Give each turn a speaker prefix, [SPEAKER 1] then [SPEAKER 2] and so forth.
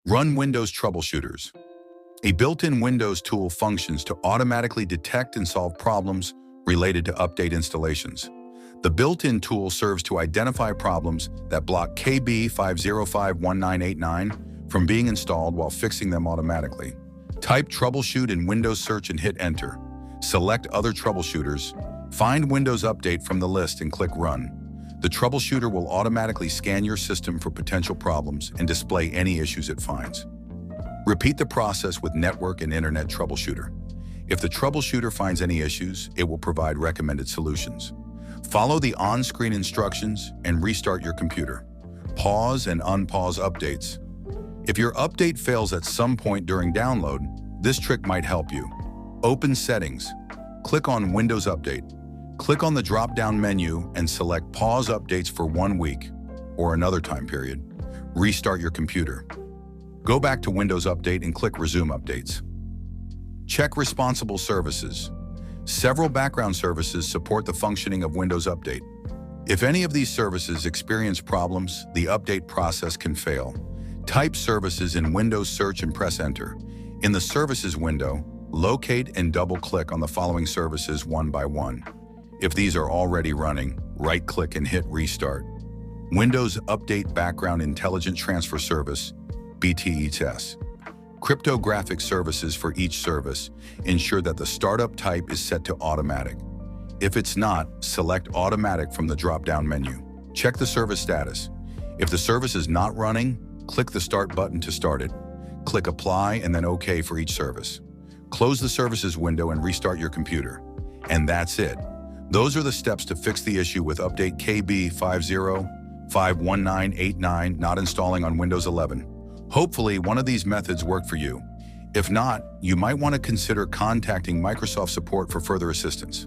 [SPEAKER 1] Run Windows Troubleshooters. A built-in Windows tool functions to automatically detect and solve problems related to update installations. The built-in tool serves to identify problems that block KB5051989 from being installed while fixing them automatically. Type troubleshoot in Windows search and hit enter. Select other troubleshooters. Find Windows Update from the list and click Run. The troubleshooter will automatically scan your system for potential problems and display any issues it finds. Repeat the process with Network and Internet Troubleshooter. If the troubleshooter finds any issues, it will provide recommended solutions. Follow the on-screen instructions and restart your computer. Pause and unpause updates. If your update fails at some point during download, this trick might help you. Open Settings. Click on Windows Update. Click on the drop-down menu and select Pause Updates for 1 week or another time period. Restart your computer. Go back to Windows Update and click Resume Updates. Check Responsible Services. Several background services support the functioning of Windows Update. If any of these services experience problems, the update process can fail. Type Services in Windows Search and press Enter. In the Services window, locate and double-click on the following services one by one. If these are already running, right-click and hit Restart. Windows Update Background Intelligent Transfer Service, BTES. Cryptographic services for each service. Ensure that the startup type is set to automatic. If it's not, select Automatic from the drop-down menu. Check the service status. If the service is not running, click the Start button to start it. Click Apply and then OK for each service. Close the Services window and restart your computer. And that's it. Those are the steps to fix the issue with update KB5051989 not installing on Windows 11. Hopefully, one of these methods worked for you. If not, you might want to consider contacting Microsoft support for further assistance.